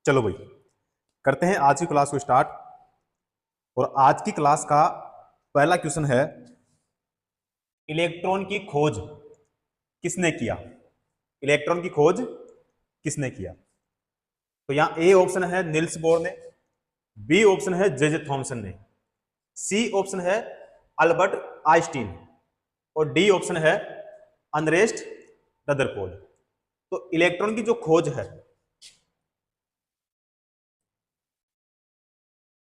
चलो भाई करते हैं आज की क्लास को स्टार्ट। और आज की क्लास का पहला क्वेश्चन है, इलेक्ट्रॉन की खोज किसने किया? इलेक्ट्रॉन की खोज किसने किया? तो यहां ए ऑप्शन है निल्स बोर ने, बी ऑप्शन है जे थॉमसन ने, सी ऑप्शन है अल्बर्ट आइंस्टीन और डी ऑप्शन है अनरेस्ट रदरफोर्ड। तो इलेक्ट्रॉन की जो खोज है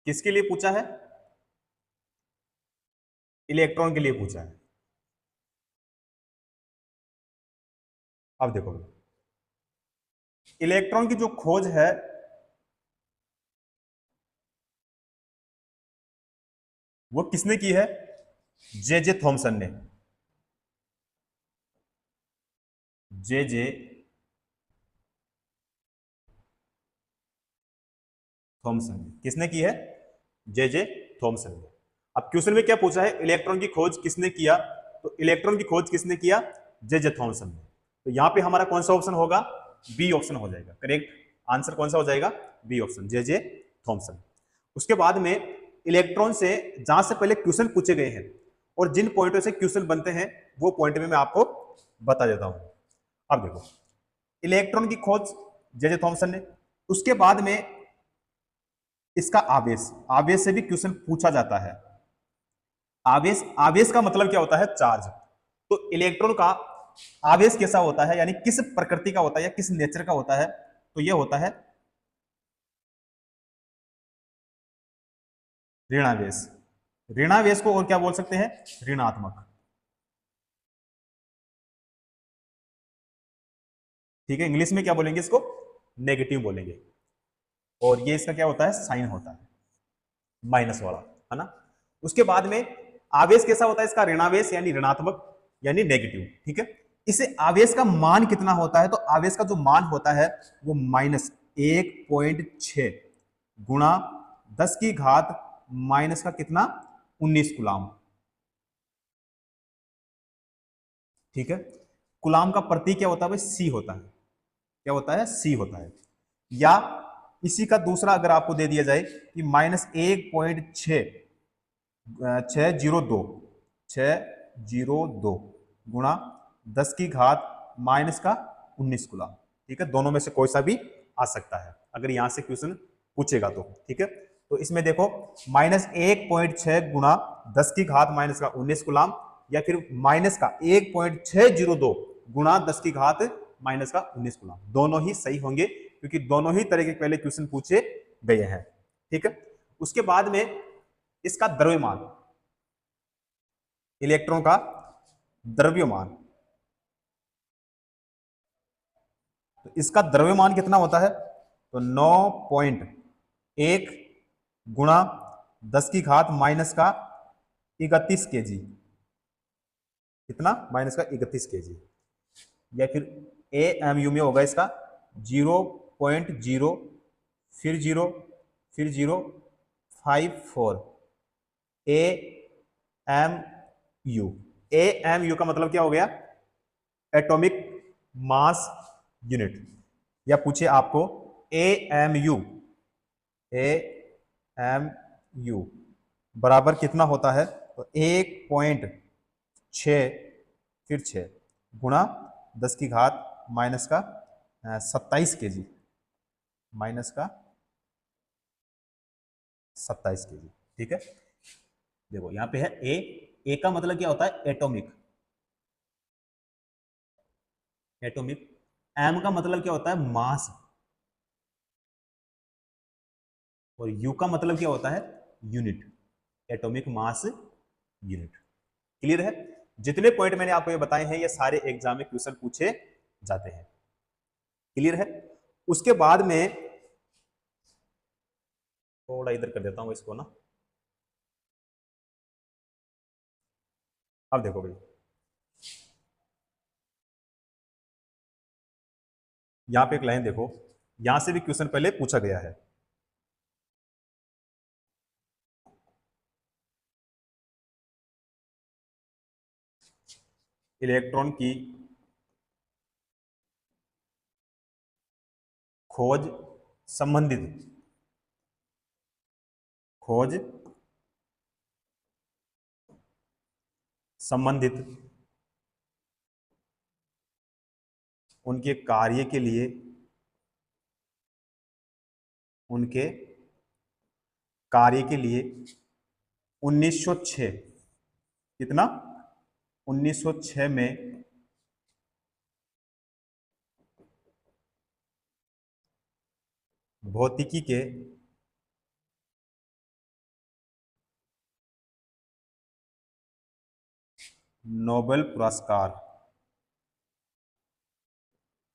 किसके लिए पूछा है? इलेक्ट्रॉन के लिए पूछा है। अब देखो, इलेक्ट्रॉन की जो खोज है वो किसने की है? जे थॉमसन ने। जे थॉमसन ने किसने की है? जे थॉमसन ने। अब क्वेश्चन में क्या पूछा है? इलेक्ट्रॉन की खोज किसने किया? तो इलेक्ट्रॉन की खोज किसने किया? जे थॉमसन ने। तो यहां पे हमारा कौन सा ऑप्शन होगा? बी ऑप्शन हो जाएगा। करेक्ट आंसर कौन सा हो जाएगा? B option, J Thomson. उसके बाद में इलेक्ट्रॉन से जहां से पहले क्वेश्चन पूछे गए हैं और जिन पॉइंटों से क्वेश्चन बनते हैं वो पॉइंट में मैं आपको बता देता हूं। अब देखो, इलेक्ट्रॉन की खोज जे थॉमसन ने, उसके बाद में इसका आवेश, आवेश से भी क्वेश्चन पूछा जाता है। आवेश, आवेश का मतलब क्या होता है? चार्ज। तो इलेक्ट्रॉन का आवेश कैसा होता है, यानी किस प्रकृति का होता है या किस नेचर का होता है? तो यह होता है ऋणावेश। ऋणावेश को और क्या बोल सकते हैं? ऋणात्मक। ठीक है, इंग्लिश में क्या बोलेंगे इसको? नेगेटिव बोलेंगे। और ये इसका क्या होता है? साइन होता है माइनस वाला, है ना। उसके बाद में आवेश कैसा होता है इसका? ऋणावेश यानी ऋणात्मक यानी नेगेटिव। ठीक है, इसे आवेश का मान कितना होता है? तो आवेश का जो मान होता है वो -1.6 गुणा 10 की घात माइनस का कितना? 19 गुलाम। ठीक है, गुलाम का प्रतीक क्या होता है? सी होता है। क्या होता है? सी होता है। या इसी का दूसरा अगर आपको दे दिया जाए कि -1.602 गुणा 10 की घात माइनस का 19 गुलाम। ठीक है, दोनों में से कोई सा भी आ सकता है अगर यहां से क्वेश्चन पूछेगा तो। ठीक है, तो इसमें देखो -1.6 गुणा 10 की घात माइनस का 19 गुलाम, या फिर माइनस का 1.602 गुणा 10 की घात माइनस का 19 गुलाम, दोनों ही सही होंगे क्योंकि दोनों ही तरह के पहले क्वेश्चन पूछे गए हैं। ठीक है, उसके बाद में इसका द्रव्यमान, इलेक्ट्रॉन का द्रव्यमान, तो इसका द्रव्यमान कितना होता है? तो 9.1 गुणा 10 की घात माइनस का 31 केजी। कितना? माइनस का 31 केजी। या फिर ए एम यू में होगा इसका 0.0 फिर 0 फिर 054 A M U. A M U का मतलब क्या हो गया? Atomic mass unit. या पूछे आपको A M U, A M U बराबर कितना होता है? तो 1.6 फिर 6 गुणा 10 की घात माइनस का 27 केजी, माइनस का 27 केजी। ठीक है, देखो यहां पे है ए का मतलब क्या होता है? एटॉमिक। एटॉमिक। एम का मतलब क्या होता है? मास। और यू का मतलब क्या होता है? Unit. Atomic mass unit. Clear है? जितने पॉइंट मैंने आपको ये बताए हैं ये सारे एग्जाम में क्वेश्चन पूछे जाते हैं। क्लियर है? उसके बाद में थोड़ा इधर कर देता हूं इसको ना। अब देखो भाई, यहां पे एक लाइन देखो, यहां से भी क्वेश्चन पहले पूछा गया है। इलेक्ट्रॉन की खोज संबंधित खोज संबंधित उनके कार्य के लिए, उनके कार्य के लिए 1906, कितना 1906 में भौतिकी के नोबेल पुरस्कार,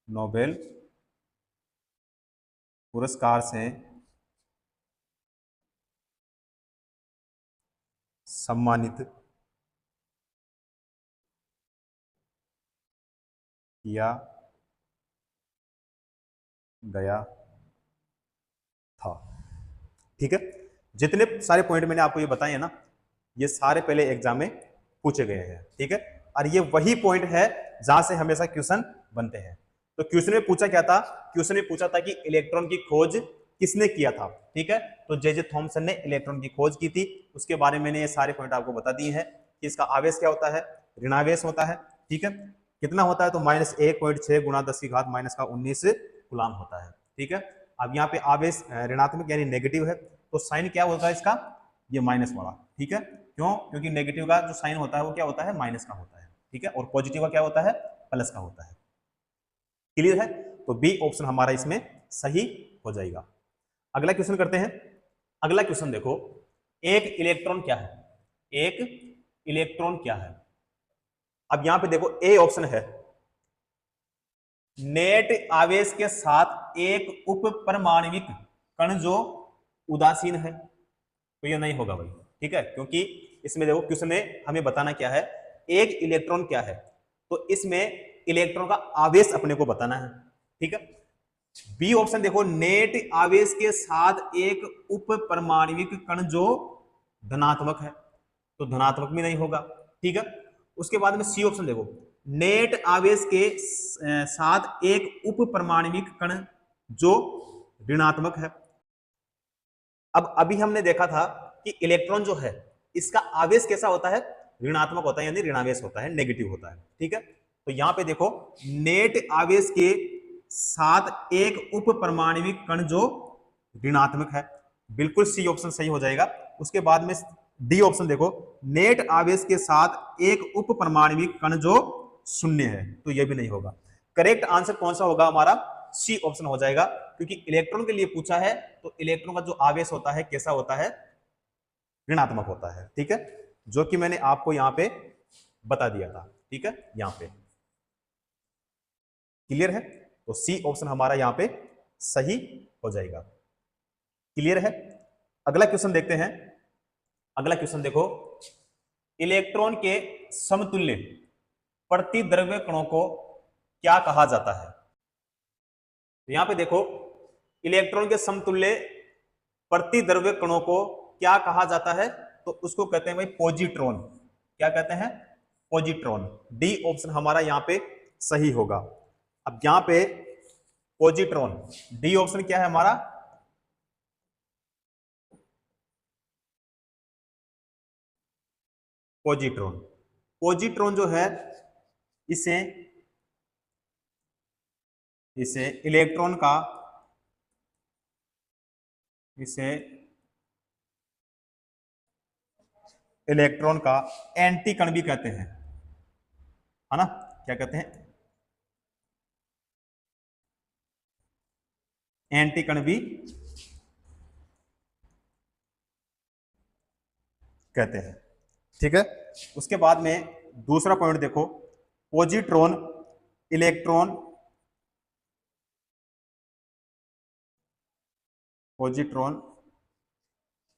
नोबेल पुरस्कार से सम्मानित किया गया था। ठीक है, जितने सारे पॉइंट मैंने आपको ये बताए हैं ना, ये सारे पहले एग्जाम में पूछे गए हैं। ठीक है, और ये वही पॉइंट है जहां से हमेशा क्वेश्चन बनते हैं। तो क्वेश्चन में पूछा क्या था, क्वेश्चन में पूछा था कि इलेक्ट्रॉन की खोज किसने किया था। ठीक है, तो जे जे थॉमसन ने इलेक्ट्रॉन की खोज की थी। उसके बारे में मैंने ये सारे पॉइंट आपको बता दिए हैं कि इसका आवेश क्या होता है, ऋणावेश होता है। ठीक है, कितना होता है, तो -1.6 गुणा 10⁻⁻19 कूलाम होता है। ठीक है, अब यहाँ पे आवेश ऋणात्मक यानी नेगेटिव है, तो साइन क्या होता है इसका, ये माइनस वाला। ठीक है, क्यों, क्योंकि नेगेटिव का जो साइन होता है वो क्या होता है, माइनस का होता है। ठीक है, और पॉजिटिव का क्या होता है, प्लस का होता है। क्लियर है, तो बी ऑप्शन हमारा इसमें सही हो जाएगा। अगला क्वेश्चन करते हैं। अगला क्वेश्चन देखो, एक इलेक्ट्रॉन क्या है, एक इलेक्ट्रॉन क्या है। अब यहां पे देखो ए ऑप्शन है, नेट आवेश के साथ एक उप परमाणविक कण जो उदासीन है, तो ये नहीं होगा भाई। ठीक है, क्योंकि इसमें देखो क्वेश्चन में हमें बताना क्या है, एक इलेक्ट्रॉन क्या है, तो इसमें इलेक्ट्रॉन का आवेश अपने को बताना है। ठीक है, बी ऑप्शन देखो, नेट आवेश के साथ एक उप परमाणविक कण जो धनात्मक है, तो धनात्मक भी नहीं होगा। ठीक है, उसके बाद में सी ऑप्शन देखो, नेट आवेश के साथ एक उप परमाणविक कण जो ऋणात्मक है। अब अभी हमने देखा था कि इलेक्ट्रॉन जो है इसका आवेश कैसा होता है, ऋणात्मक होता है, यानी ऋणावेश होता है, नेगेटिव होता है। ठीक है, तो यहां पे देखो, नेट आवेश के साथ एक उप परमाणविक कण जो ऋणात्मक है, बिल्कुल सी ऑप्शन सही हो जाएगा। उसके बाद में डी ऑप्शन देखो, नेट आवेश के साथ एक उप परमाणविक कण जो शून्य है, तो यह भी नहीं होगा। करेक्ट आंसर कौन सा होगा हमारा, सी ऑप्शन हो जाएगा, क्योंकि इलेक्ट्रॉन के लिए पूछा है, तो इलेक्ट्रॉन का जो आवेश होता है कैसा होता है, ऋणात्मक होता है। ठीक है, जो कि मैंने आपको यहां पे बता दिया था। ठीक है, यहां पे क्लियर है, तो सी ऑप्शन हमारा यहां पे सही हो जाएगा। क्लियर है, अगला क्वेश्चन देखते हैं। अगला क्वेश्चन देखो, इलेक्ट्रॉन के समतुल्य प्रतिद्रव्य कणों को क्या कहा जाता है। तो यहां पे देखो, इलेक्ट्रॉन के समतुल्य प्रतिद्रव्य कणों को क्या कहा जाता है, तो उसको कहते हैं भाई पॉजिट्रॉन। क्या कहते हैं, पॉजिट्रॉन। डी ऑप्शन हमारा यहां पे सही होगा। अब यहां पे पॉजिट्रॉन, डी ऑप्शन क्या है हमारा, पॉजिट्रॉन। पॉजिट्रॉन जो है इसे इसे इलेक्ट्रॉन का इसे इलेक्ट्रॉन का एंटी कण भी कहते हैं, है ना, क्या कहते हैं, एंटी कण भी कहते हैं। ठीक है, उसके बाद में दूसरा पॉइंट देखो, पॉजिट्रॉन इलेक्ट्रॉन पॉजिट्रॉन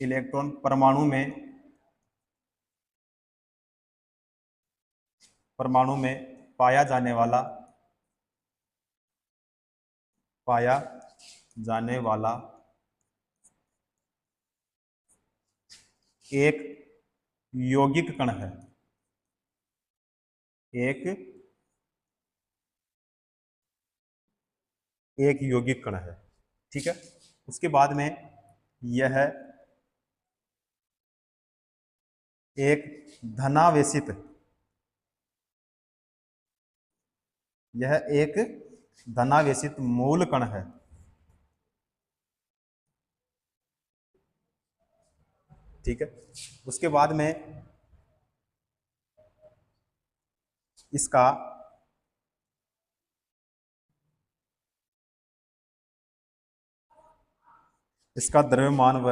इलेक्ट्रॉन परमाणु में पाया जाने वाला एक यौगिक कण है, एक यौगिक कण है। ठीक है, उसके बाद में यह एक धनावेशित, यह एक धनावेशित मूल कण है। ठीक है, उसके बाद में इसका द्रव्यमान व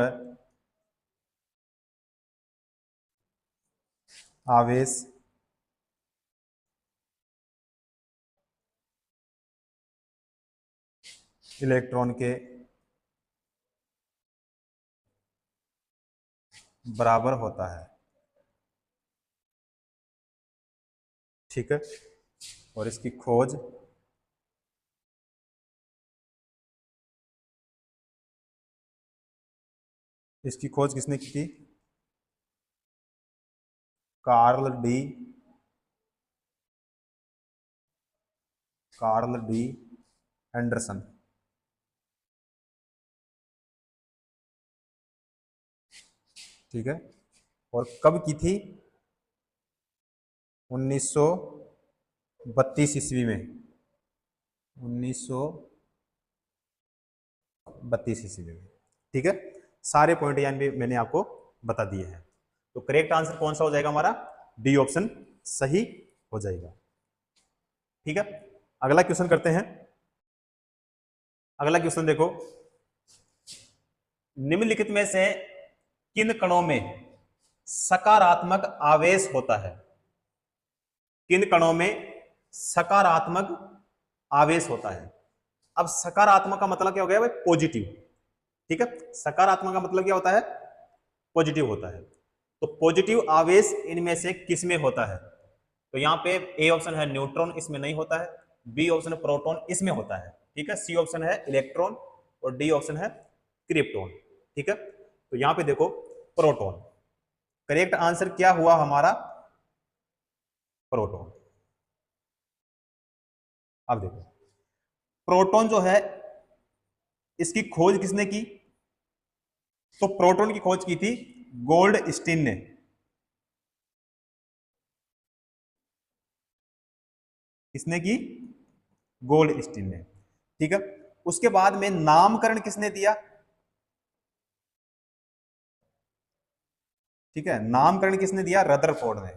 आवेश इलेक्ट्रॉन के बराबर होता है। ठीक है, और इसकी खोज किसने की थी? Carl D Anderson. ठीक है, और कब की थी? 1932 ईस्वी में। 1932 ईस्वी में। ठीक है, सारे पॉइंट यानी भी मैंने आपको बता दिए हैं। तो करेक्ट आंसर कौन सा हो जाएगा हमारा? डी ऑप्शन सही हो जाएगा। ठीक है, अगला क्वेश्चन करते हैं। अगला क्वेश्चन देखो, निम्नलिखित में से किन कणों में सकारात्मक आवेश होता है? किन कणों में सकारात्मक आवेश होता है? अब सकारात्मक का मतलब क्या हो गया भाई? पॉजिटिव। ठीक है, सकारात्मक का मतलब क्या होता है? पॉजिटिव होता है। तो पॉजिटिव आवेश इनमें से किसमें होता है? तो यहाँ पे ए ऑप्शन है न्यूट्रॉन, इसमें नहीं होता है। बी ऑप्शन है प्रोटॉन, इसमें होता है। ठीक है, सी ऑप्शन है इलेक्ट्रॉन और डी ऑप्शन है क्रिप्टॉन। ठीक है, तो यहाँ पे देखो प्रोटॉन। करेक्ट आंसर क्या हुआ हमारा? प्रोटॉन। अब देखो प्रोटॉन जो है इसकी खोज किसने की? तो प्रोटॉन की खोज की थी गोल्डस्टीन ने। किसने की? गोल्डस्टीन ने। ठीक है, उसके बाद में नामकरण किसने दिया? ठीक है, नामकरण किसने दिया? रदरफोर्ड ने।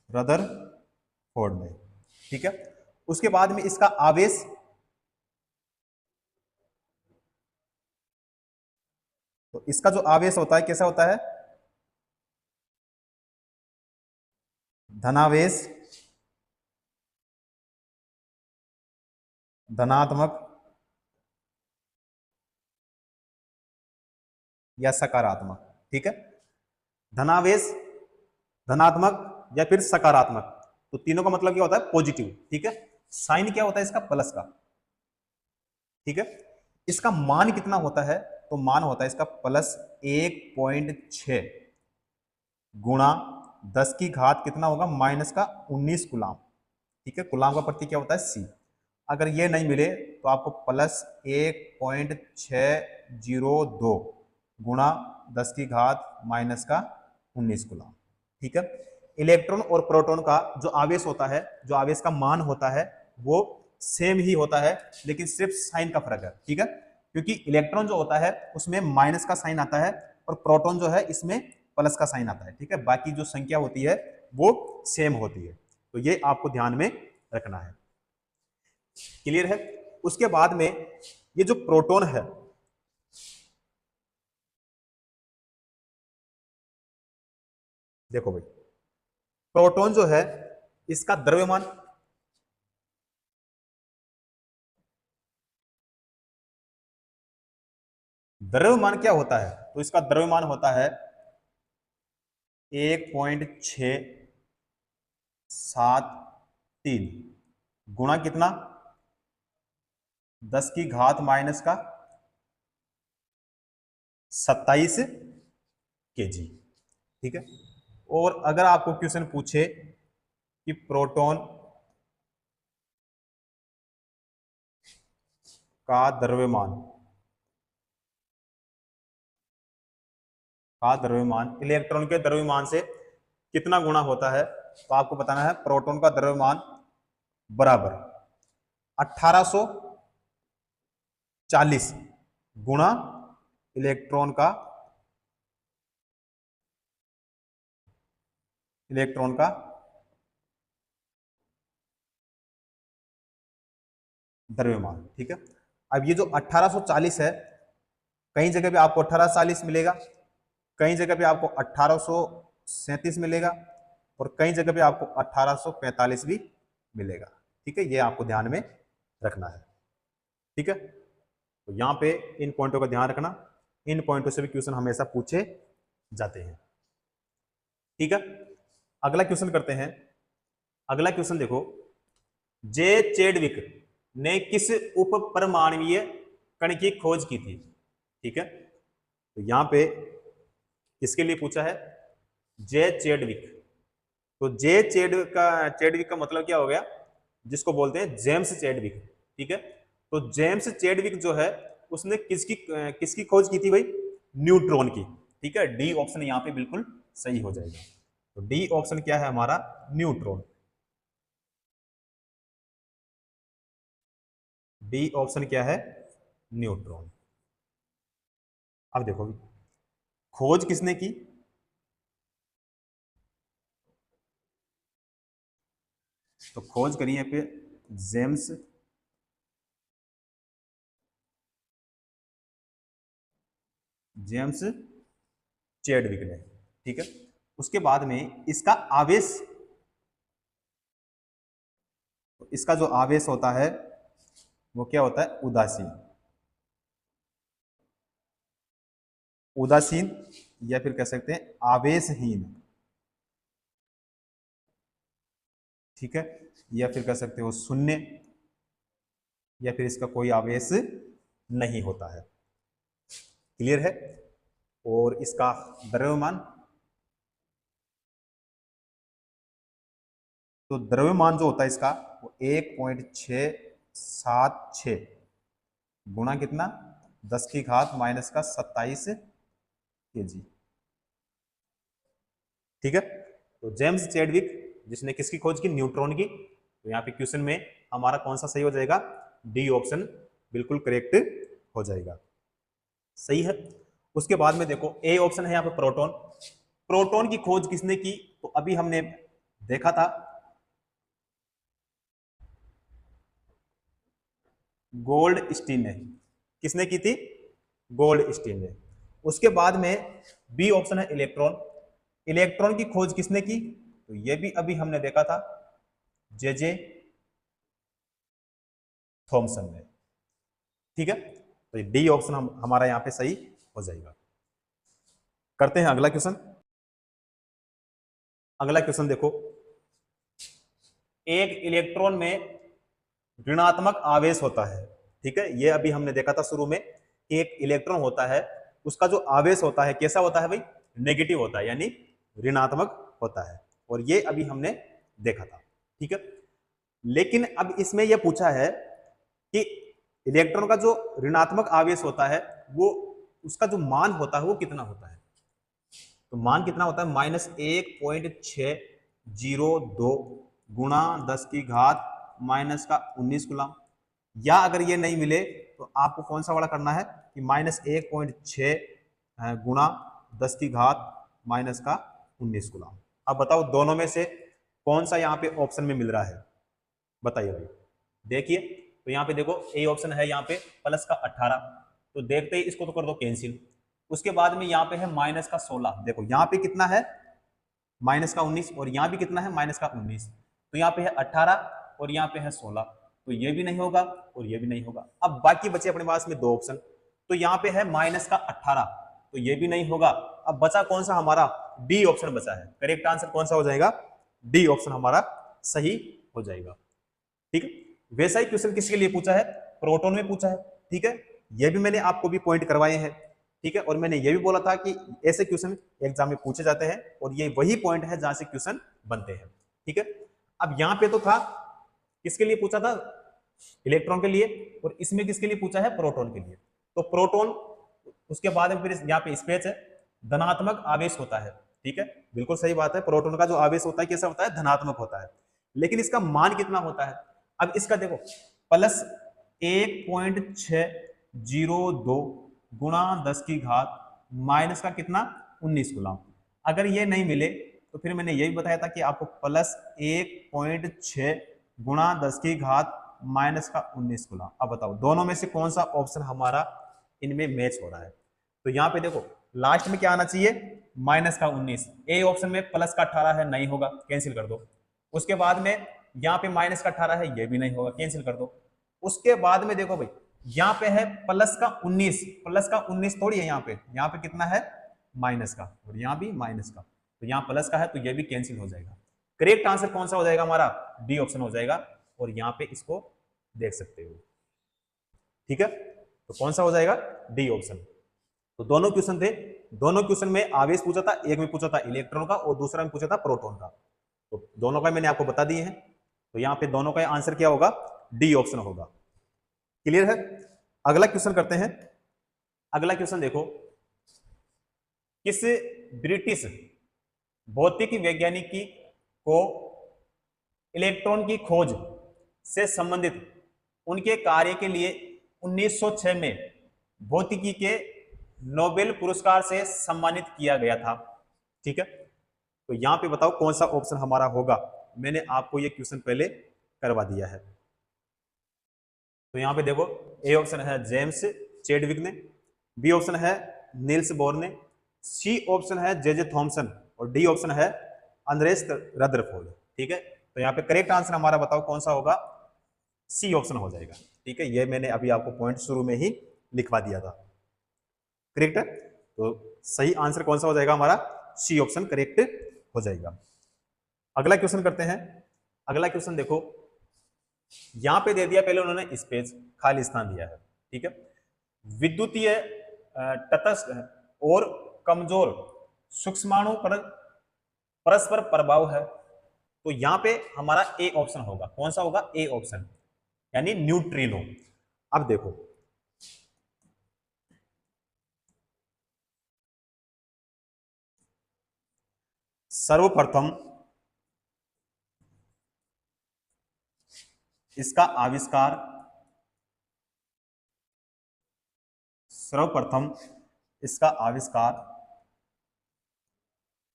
रदरफोर्ड ने। ठीक है, उसके बाद में इसका आवेश, तो इसका जो आवेश होता है कैसा होता है? धनावेश, धनात्मक या सकारात्मक। ठीक है, धनावेश, धनात्मक या फिर सकारात्मक, तो तीनों का मतलब क्या होता है? पॉजिटिव। ठीक है, साइन क्या होता है इसका? प्लस का। ठीक है, इसका मान कितना होता है? तो मान होता है इसका +1.6 गुणा 10 की घात कितना होगा? -19 कुलाम। ठीक है, कुलाम का प्रतीक क्या होता है? सी। अगर ये नहीं मिले तो आपको +1.602 गुणा 10 की घात -19 कुलाम। ठीक है, इलेक्ट्रॉन और प्रोटॉन का जो आवेश होता है, जो आवेश का मान होता है, वो सेम ही होता है, लेकिन सिर्फ साइन का फर्क है। ठीक है, क्योंकि इलेक्ट्रॉन जो होता है उसमें माइनस का साइन आता है और प्रोटॉन जो है इसमें प्लस का साइन आता है। ठीक है, बाकी जो संख्या होती है वो सेम होती है। तो ये आपको ध्यान में रखना है। क्लियर है? उसके बाद में ये जो प्रोटॉन है, देखो भाई प्रोटॉन जो है इसका द्रव्यमान, द्रव्यमान क्या होता है? तो इसका द्रव्यमान होता है 1.673 गुणा कितना? 10 की घात -27 kg। ठीक है, और अगर आपको क्वेश्चन पूछे कि प्रोटॉन का द्रव्यमान इलेक्ट्रॉन के द्रव्यमान से कितना गुना होता है, तो आपको बताना है प्रोटॉन का द्रव्यमान बराबर 1840 गुणा इलेक्ट्रॉन का द्रव्यमान। ठीक है, अब ये जो 1840 है, कई जगह पे आपको 1840 मिलेगा, कई जगह पे आपको 1837 मिलेगा और कई जगह पे आपको 1845 भी मिलेगा। ठीक है, ये आपको ध्यान में रखना है। ठीक है, तो यहां पे इन पॉइंटों का ध्यान रखना, इन पॉइंटों से भी क्वेश्चन हमेशा पूछे जाते हैं। ठीक है, अगला क्वेश्चन करते हैं। अगला क्वेश्चन देखो, जे चैडविक ने किस उप परमाणवीय कण की खोज की थी। ठीक है, तो यहां पे किसके लिए पूछा है, जे चैडविक। तो जे चैडविक का मतलब क्या हो गया, जिसको बोलते हैं जेम्स चैडविक। ठीक है, तो जेम्स चैडविक जो है उसने किसकी खोज की थी भाई, न्यूट्रॉन की। ठीक है, डी ऑप्शन यहां पे बिल्कुल सही हो जाएगा। तो डी ऑप्शन क्या है हमारा, न्यूट्रॉन। डी ऑप्शन क्या है, न्यूट्रॉन। अब देखो खोज किसने की, तो खोज करी है पे जेम्स चैडविक ने। ठीक है, उसके बाद में इसका आवेश, तो इसका जो आवेश होता है वो क्या होता है, उदासीन या फिर कह सकते हैं आवेशहीन। ठीक है, या फिर कह सकते हो शून्य, या फिर इसका कोई आवेश नहीं होता है। क्लियर है, और इसका द्रव्यमान, तो द्रव्यमान जो होता है इसका वो 1.676 गुणा कितना, 10⁻⁻27 kg। ठीक है, तो जेम्स चैडविक जिसने किसकी खोज की, न्यूट्रॉन की। तो यहाँ पे क्वेश्चन में हमारा कौन सा सही हो जाएगा, डी ऑप्शन बिल्कुल करेक्ट हो जाएगा। सही है। उसके बाद में देखो ए ऑप्शन है यहाँ पे प्रोटॉन। प्रोटॉन की खोज किसने की, तो अभी हमने देखा था गोल्ड स्टीन ने। किसने की थी, गोल्ड स्टीन ने। उसके बाद में बी ऑप्शन है इलेक्ट्रॉन। इलेक्ट्रॉन की खोज किसने की, तो ये भी अभी हमने देखा था जे जे थॉमसन ने। ठीक है, तो डी ऑप्शन हमारा यहां पे सही हो जाएगा। करते हैं अगला क्वेश्चन। अगला क्वेश्चन देखो, एक इलेक्ट्रॉन में ऋणात्मक आवेश होता है। ठीक है, ये अभी हमने देखा था शुरू में कि एक इलेक्ट्रॉन होता है, उसका जो आवेश होता है कैसा होता है भाई, नेगेटिव होता है, यानी ऋणात्मक होता है, और ये अभी हमने देखा था। ठीक है, लेकिन अब इसमें यह पूछा है कि इलेक्ट्रॉन का जो ऋणात्मक आवेश होता है वो उसका जो मान होता है वो कितना होता है। तो मान कितना होता है, -1.602 गुणा 10⁻⁻19 कूलम। या अगर ये नहीं मिले तो आपको कौन सा वाला करना है कि -1.6 गुणा 10⁻⁻19 कूलम। अब बताओ दोनों में से कौन सा यहाँ पे ऑप्शन में मिल रहा है, बताइए भाई। देखिए, तो यहाँ पे देखो ए ऑप्शन है यहाँ पे प्लस का 18, तो देखते ही इसको तो कर दो कैंसिल। उसके बाद में यहाँ पे है -16, देखो यहाँ पे कितना है -19, और यहाँ भी कितना है -19, तो यहाँ पे है 18 और यहाँ पे है 16, तो ये भी नहीं होगा और ये भी नहीं होगा। अब बाकी बचे अपने पास में दो ऑप्शन, तो यहाँ पे है -18, तो ये भी नहीं होगा। अब बचा कौन सा हमारा, डी ऑप्शन बचा है। करेक्ट आंसर कौन सा हो जाएगा, डी ऑप्शन हमारा सही हो जाएगा। ठीक है, वैसा ही क्वेश्चन किसके लिए पूछा है, प्रोटॉन में पूछा है। ठीक है, ये भी मैंने आपको भी पॉइंट करवाए हैं। ठीक है, और मैंने ये भी बोला था कि ऐसे क्वेश्चन एग्जाम में पूछे जाते हैं, और ये वही पॉइंट है जहां से क्वेश्चन बनते हैं। ठीक है, अब यहां पे तो था किसके लिए पूछा था, इलेक्ट्रॉन के लिए, और इसमें किसके लिए पूछा है, प्रोटॉन के लिए। तो प्रोटॉन, उसके बाद में फिर यहाँ पे स्पेस है, धनात्मक आवेश होता है, ठीक है, बिल्कुल सही बात है। प्रोटॉन का जो आवेश होता है कैसा होता है, धनात्मक होता है, लेकिन इसका मान कितना होता है। अब इसका देखो, प्लस 1.602 गुणा 10 की घात माइनस का कितना, 19 गुना। अगर ये नहीं मिले तो फिर मैंने यही बताया था कि आपको प्लस 1.6 गुणा 10 की घात माइनस का 19 गुना। अब बताओ दोनों में से कौन सा ऑप्शन हमारा इनमें मैच हो रहा है। तो यहाँ पे देखो लास्ट में क्या आना चाहिए, माइनस का 19। ए ऑप्शन में प्लस का 18 है, नहीं होगा, कैंसिल कर दो। उसके बाद में यहाँ पे माइनस का 18 है, ये भी नहीं होगा, कैंसिल कर दो। उसके बाद में देखो भाई, यहाँ पे है प्लस का 19, प्लस का 19 थोड़ी है, यहाँ पे कितना है, माइनस का, और यहाँ भी माइनस का, तो यहाँ प्लस का है, तो ये भी कैंसिल हो जाएगा। करेक्ट आंसर कौन सा हो जाएगा हमारा, डी ऑप्शन हो जाएगा, और यहाँ पे इसको देख सकते हो, ठीक है। तो कौन सा हो जाएगा, डी ऑप्शन। तो दोनों क्वेश्चन थे, दोनों क्वेश्चन में आवेश पूछा था, एक में पूछा था इलेक्ट्रॉन का और दूसरा में पूछा था प्रोटॉन का। तो दोनों का मैंने आपको बता दिए हैं, तो यहाँ पे दोनों का आंसर क्या होगा, डी ऑप्शन होगा। क्लियर है। अगला क्वेश्चन करते हैं। अगला क्वेश्चन देखो, किस ब्रिटिश भौतिक वैज्ञानिक को इलेक्ट्रॉन की खोज से संबंधित उनके कार्य के लिए 1906 में भौतिकी के नोबेल पुरस्कार से सम्मानित किया गया था, ठीक है। तो यहां पे बताओ कौन सा ऑप्शन हमारा होगा। मैंने आपको ये क्वेश्चन पहले करवा दिया है। तो यहां पे देखो, ए ऑप्शन है जेम्स चैडविक ने, बी ऑप्शन है नील्स बोर ने, सी ऑप्शन है जे थॉमसन, और डी ऑप्शन है अंद्रेस रदरफोर्ड, ठीक है। तो यहाँ पे करेक्ट आंसर हमारा बताओ कौन सा होगा, सी ऑप्शन हो जाएगा, ठीक है। ये मैंने अभी आपको पॉइंट शुरू में ही लिखवा दिया था, करेक्ट है। तो सही आंसर कौन सा हो जाएगा हमारा, सी ऑप्शन करेक्ट हो जाएगा। अगला क्वेश्चन करते हैं। अगला क्वेश्चन देखो, यहां पे दे दिया, पहले उन्होंने स्पेस खाली स्थान दिया है, ठीक है। विद्युतीय तटस्थ और कमजोर सूक्ष्माणु पर परस्पर प्रभाव है, तो यहां पे हमारा ए ऑप्शन होगा। कौन सा होगा, ए ऑप्शन, यानी न्यूट्रिनो। अब देखो, सर्वप्रथम इसका आविष्कार, सर्वप्रथम इसका आविष्कार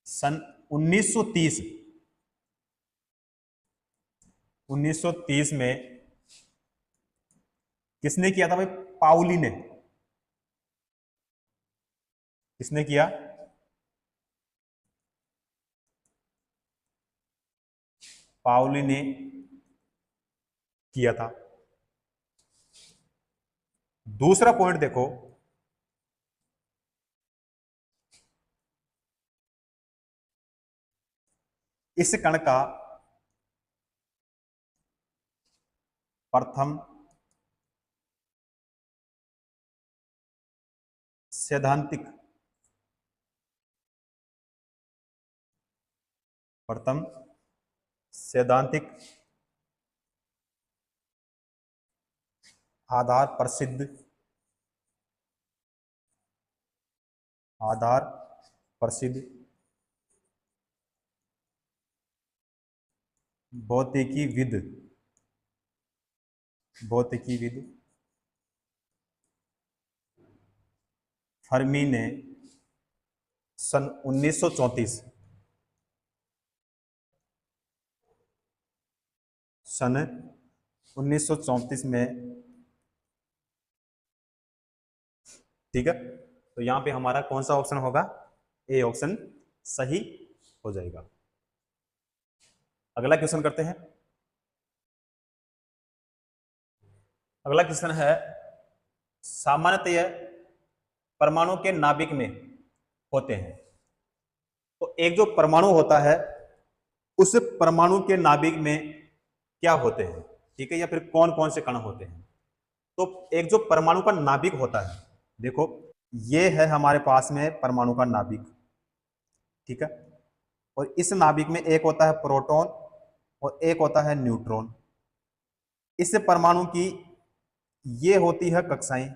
सन 1930 में किसने किया था भाई, पाउली ने। किसने किया, पाउली ने किया था। दूसरा पॉइंट देखो, इस कण का प्रथम सैद्धांतिक आधार प्रसिद्ध भौतिकीविद फर्मी ने सन 1934 में, ठीक है। तो यहां पे हमारा कौन सा ऑप्शन होगा, ए ऑप्शन सही हो जाएगा। अगला क्वेश्चन करते हैं। अगला क्वेश्चन है, सामान्यतः परमाणु के नाभिक में होते हैं, तो एक जो परमाणु होता है उस परमाणु के नाभिक में क्या होते हैं, ठीक है, या फिर कौन कौन से कण होते हैं। तो एक जो परमाणु का नाभिक होता है, देखो ये है हमारे पास में परमाणु का नाभिक, ठीक है, और इस नाभिक में एक होता है प्रोटॉन और एक होता है न्यूट्रॉन, इस परमाणु की ये होती है कक्षाएं।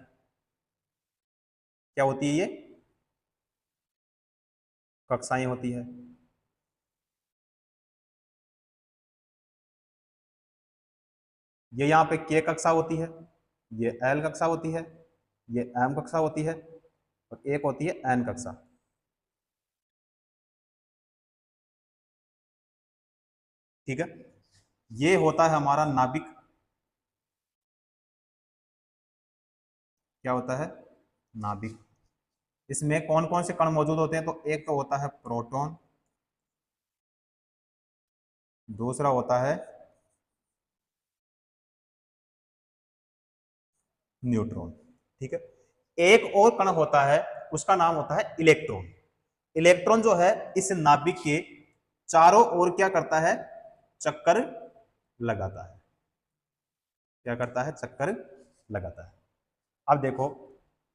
क्या होती है ये? कक्षाएं होती है। ये यहाँ पे के कक्षा होती है, ये एल कक्षा होती है, ये एम कक्षा होती है, और एक होती है एन कक्षा। ठीक है, ये होता है हमारा नाभिक। क्या होता है? नाभिक। इसमें कौन कौन से कण मौजूद होते हैं? तो एक तो होता है प्रोटॉन, दूसरा होता है न्यूट्रॉन। ठीक है, एक और कण होता है, उसका नाम होता है इलेक्ट्रॉन। इलेक्ट्रॉन जो है इस नाभिक के चारों ओर क्या करता है? चक्कर लगाता है। क्या करता है? चक्कर लगाता है। अब देखो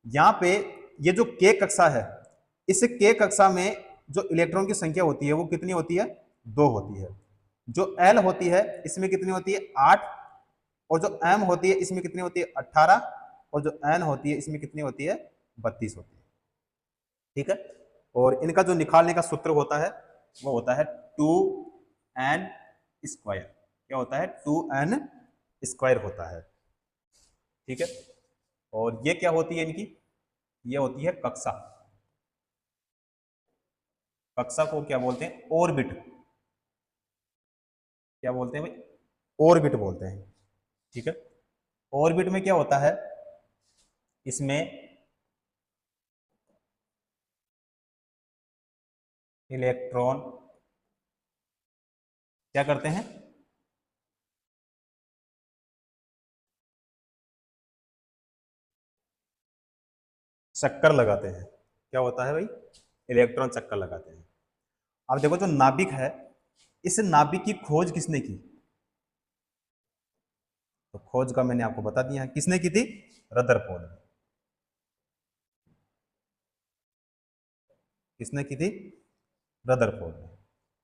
यहां पे ये जो के कक्षा है, इस के कक्षा में जो इलेक्ट्रॉन की संख्या होती है वो कितनी होती है? 2 होती है। जो एल होती है इसमें कितनी होती है? 8। और जो एम होती है इसमें कितनी होती है? 18। और जो एन होती है इसमें कितनी होती है? 32 होती है। ठीक है, और इनका जो निकालने का सूत्र होता है वो होता है 2n स्क्वायर। क्या होता है? 2n स्क्वायर होता है। ठीक है, और ये क्या होती है इनकी? ये होती है कक्षा। कक्षा को क्या बोलते हैं? ऑर्बिट। क्या बोलते हैं भाई? ऑर्बिट बोलते हैं। ठीक है, ऑर्बिट में क्या होता है? इसमें इलेक्ट्रॉन क्या करते हैं? चक्कर लगाते हैं। क्या होता है भाई? इलेक्ट्रॉन चक्कर लगाते हैं। अब देखो जो नाभिक है, इस नाभिक की खोज किसने की? तो खोज का मैंने आपको बता दिया, किसने की थी? रदरफोर्ड ने। किसने की थी? रदरफोर्ड ने।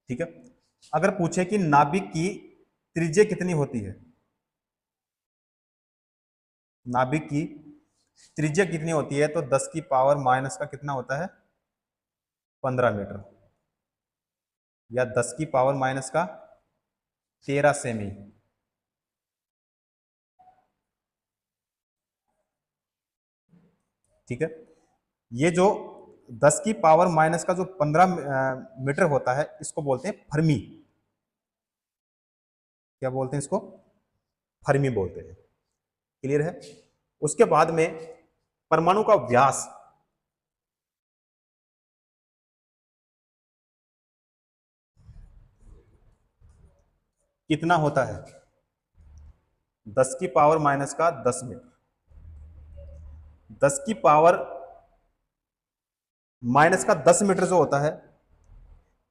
ठीक है, अगर पूछे कि नाभिक की त्रिज्या कितनी होती है, नाभिक की त्रिज्या कितनी होती है, तो 10 की पावर माइनस का कितना होता है? 15 मीटर, या 10 की पावर माइनस का 13 सेमी। ठीक है, ये जो 10 की पावर माइनस का जो 15 मीटर होता है इसको बोलते हैं फर्मी। क्या बोलते हैं इसको? फर्मी बोलते हैं। क्लियर है? उसके बाद में परमाणु का व्यास कितना होता है? 10 की पावर माइनस का 10 मीटर। 10 की पावर माइनस का 10 मीटर जो होता है,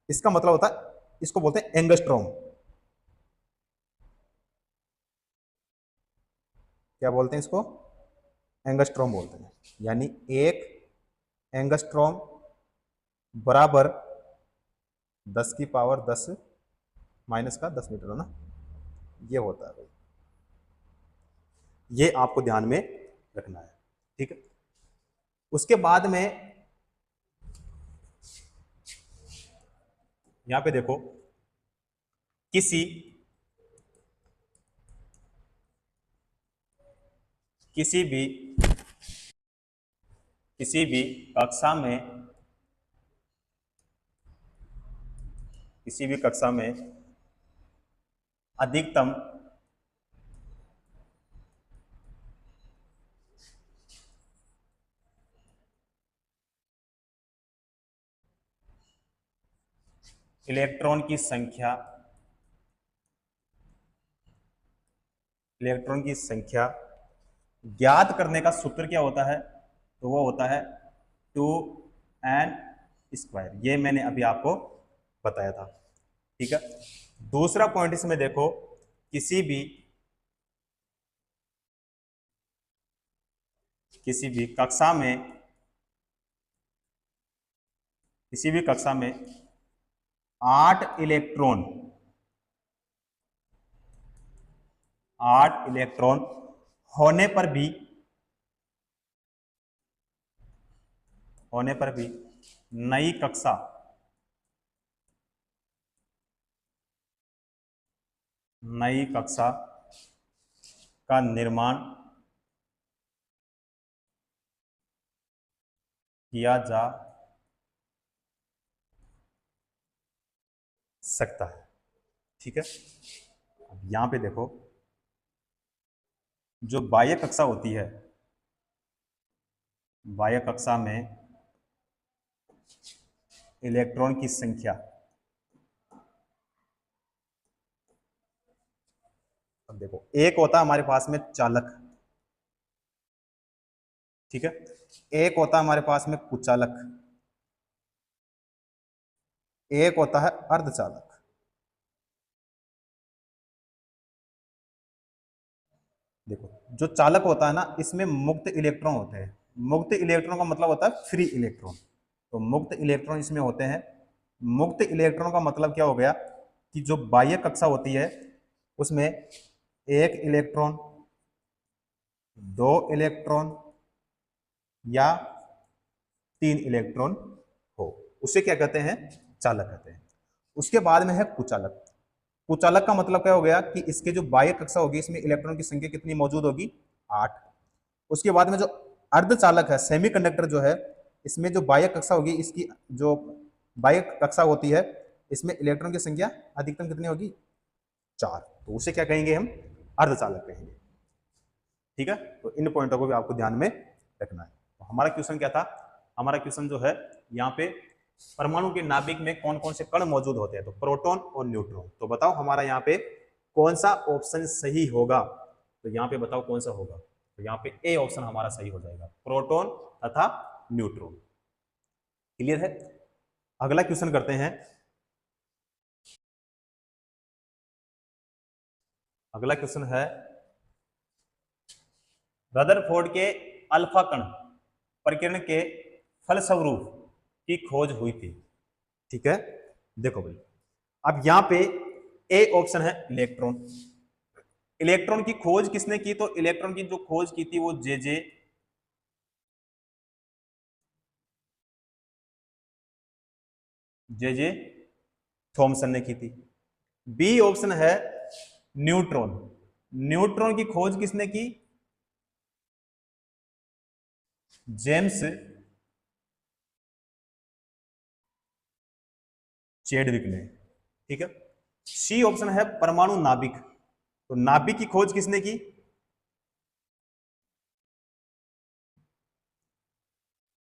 इसका मतलब होता है, इसको बोलते हैं एंगस्ट्रॉम। क्या बोलते हैं इसको? एंगस्ट्रॉम बोलते हैं। यानी एक एंगस्ट्रॉम बराबर 10 की पावर 10 माइनस का 10 मीटर है ना, ये होता है भाई। ये आपको ध्यान में रखना है। ठीक है, उसके बाद में यहां पे देखो, किसी किसी भी किसी भी कक्षा में किसी भी कक्षा में अधिकतम इलेक्ट्रॉन की संख्या इलेक्ट्रॉन की संख्या ज्ञात करने का सूत्र क्या होता है? तो वो होता है 2n स्क्वायर। ये मैंने अभी आपको बताया था। ठीक है, दूसरा पॉइंट इसमें देखो, किसी भी किसी भी कक्षा में किसी भी कक्षा में 8 इलेक्ट्रॉन 8 इलेक्ट्रॉन होने पर भी नई कक्षा का निर्माण किया जा सकता है। ठीक है, अब यहां पे देखो, जो बाह्य कक्षा होती है, बाह्य कक्षा में इलेक्ट्रॉन की संख्या, अब देखो एक होता है हमारे पास में चालक, ठीक है, एक होता है हमारे पास में कुचालक, एक होता है अर्धचालक। देखो जो चालक होता है ना, इसमें मुक्त इलेक्ट्रॉन होते हैं। मुक्त इलेक्ट्रॉन का मतलब होता है फ्री इलेक्ट्रॉन। तो मुक्त इलेक्ट्रॉन इसमें होते हैं। मुक्त इलेक्ट्रॉन का मतलब क्या हो गया कि जो बाह्य कक्षा होती है उसमें एक इलेक्ट्रॉन, दो इलेक्ट्रॉन या तीन इलेक्ट्रॉन हो, उसे क्या कहते हैं, चालक कहते हैं। उसके बाद में है कुचालक। कुचालक का मतलब क्या हो गया कि इसके जो बाह्य कक्षा होगी इसमें इलेक्ट्रॉन की संख्या कितनी मौजूद होगी, 8। उसके बाद में जो अर्धचालक है, सेमीकंडक्टर जो है, इसमें जो बाह्य कक्षा होगी, इसकी जो बाह्य कक्षा होती है इसमें इलेक्ट्रॉन की संख्या अधिकतम कितनी होगी, 4। तो उसे क्या कहेंगे हम, अर्धचालक कहेंगे। ठीक है, तो इन पॉइंटों को भी आपको ध्यान में रखना है। तो हमारा क्वेश्चन क्या था, हमारा क्वेश्चन जो है यहाँ पे परमाणु के नाभिक में कौन कौन से कण मौजूद होते हैं, तो प्रोटॉन और न्यूट्रॉन। तो बताओ हमारा यहाँ पे कौन सा ऑप्शन सही होगा, तो यहाँ पे बताओ कौन सा होगा। तो यहाँ पे ए ऑप्शन हमारा सही हो जाएगा, प्रोटॉन तथा न्यूट्रॉन। क्लियर है, अगला क्वेश्चन करते हैं। अगला क्वेश्चन है, रदरफोर्ड के अल्फा कण प्रकीर्णन के फलस्वरूप की खोज हुई थी। ठीक है, देखो भाई, अब यहां पे ए ऑप्शन है इलेक्ट्रॉन। इलेक्ट्रॉन की खोज किसने की, तो इलेक्ट्रॉन की जो खोज की थी वो जे जे थॉमसन ने की थी। बी ऑप्शन है न्यूट्रॉन। न्यूट्रॉन की खोज किसने की, जेम्स चैडविक ने। ठीक है, सी ऑप्शन है परमाणु नाभिक। तो नाभिक की खोज किसने की,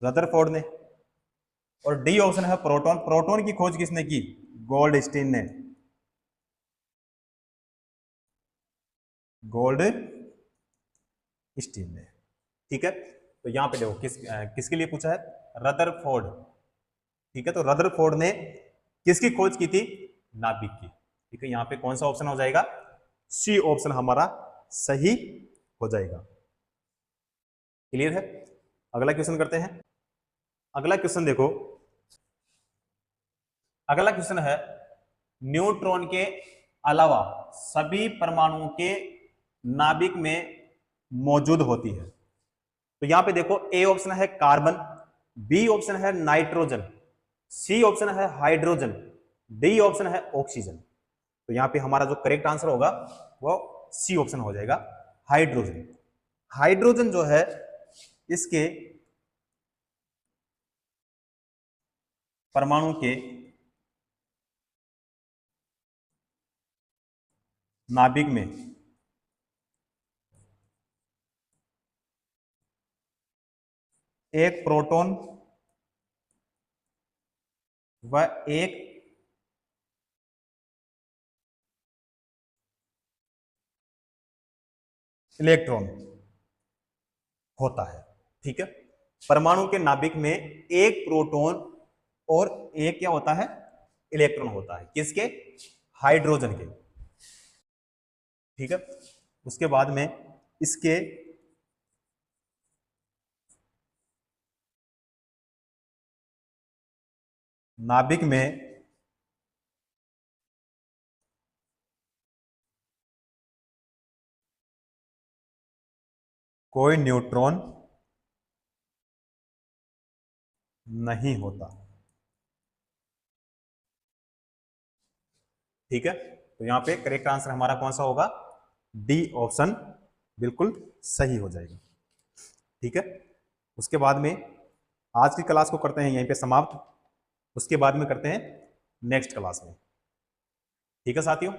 रदरफोर्ड ने। और डी ऑप्शन है प्रोटॉन। प्रोटॉन की खोज किसने की, गोल्डस्टीन ने। गोल्ड स्टीन ने। ठीक है, तो यहां पे देखो किसके लिए पूछा है, रदरफोर्ड। ठीक है, तो रदरफोर्ड ने किसकी खोज की थी, नाभिक की। ठीक है, यहां पे कौन सा ऑप्शन हो जाएगा, सी ऑप्शन हमारा सही हो जाएगा। क्लियर है, अगला क्वेश्चन करते हैं। अगला क्वेश्चन देखो, अगला क्वेश्चन है, न्यूट्रॉन के अलावा सभी परमाणुओं के नाभिक में मौजूद होती है। तो यहां पे देखो ए ऑप्शन है कार्बन, बी ऑप्शन है नाइट्रोजन, सी ऑप्शन है हाइड्रोजन, डी ऑप्शन है ऑक्सीजन। तो यहां पे हमारा जो करेक्ट आंसर होगा वो सी ऑप्शन हो जाएगा, हाइड्रोजन। हाइड्रोजन जो है इसके परमाणु के नाभिक में एक प्रोटॉन व एक इलेक्ट्रॉन होता है। ठीक है, परमाणु के नाभिक में एक प्रोटॉन और एक क्या होता है, इलेक्ट्रॉन होता है, किसके, हाइड्रोजन के। ठीक है, उसके बाद में इसके नाभिक में कोई न्यूट्रॉन नहीं होता। ठीक है, तो यहां पे करेक्ट आंसर हमारा कौन सा होगा? डी ऑप्शन बिल्कुल सही हो जाएगा। ठीक है, उसके बाद में आज की क्लास को करते हैं यहीं पे समाप्त, उसके बाद में करते हैं नेक्स्ट क्लास में। ठीक है साथियों।